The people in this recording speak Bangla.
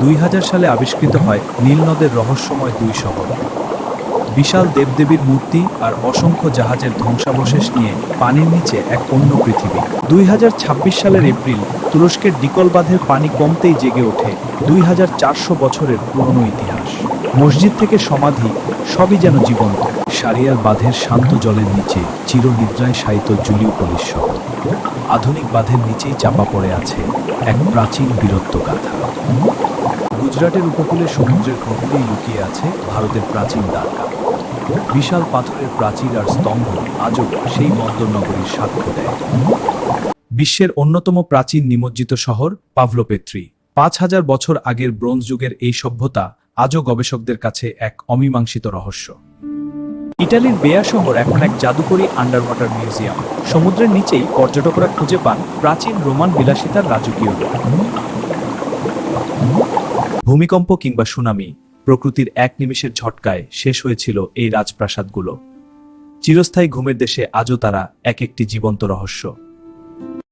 2000 সালে আবিষ্কৃত হয় নীল নদের রহস্যময় দুই শহর। বিশাল দেবদেবীর মূর্তি আর অসংখ্য জাহাজের ধ্বংসাবশেষ নিয়ে পানির নিচে এক অন্য পৃথিবী। 2026 সালের এপ্রিল তুরস্কের ডিকল বাঁধের পানি কমতেই জেগে ওঠে 2400 বছরের পুরনো ইতিহাস। মসজিদ থেকে সমাধি সবই যেন জীবন্ত। সারিয়ার বাঁধের শান্ত জলের নিচে চিরনিদ্রায় শায়িত জুলিওপলিস শহর। আধুনিক বাঁধের নিচেই চাপা পড়ে আছে এক প্রাচীন বীরত্ব গাথা। গুজরাটের উপকূলে সমুদ্রের গভীরেই লুকিয়ে আছে ভারতের প্রাচীন দ্বারকা। বিশাল পাথরের প্রাচীর আর স্তম্ভ আজও সেই বন্দরনগরীর সাক্ষ্য দেয়। বিশ্বের অন্যতম প্রাচীন নিমজ্জিত শহর পাভলোপেত্রি। 5000 বছর আগের ব্রোঞ্জ যুগের এই সভ্যতা আজও গবেষকদের কাছে এক অমীমাংসিত রহস্য। ইটালির বেয়া শহর এখন এক জাদুকরী আন্ডারওয়াটার মিউজিয়াম। সমুদ্রের নিচেই পর্যটকরা খুঁজে পান প্রাচীন রোমান বিলাসিতার রাজকীয় রূপ। ভূমিকম্প কিংবা সুনামি, প্রকৃতির এক নিমেষের ঝটকায় শেষ হয়েছিল এই রাজপ্রাসাদগুলো। চিরস্থায়ী ঘুমের দেশে আজও তারা এক একটি জীবন্ত রহস্য।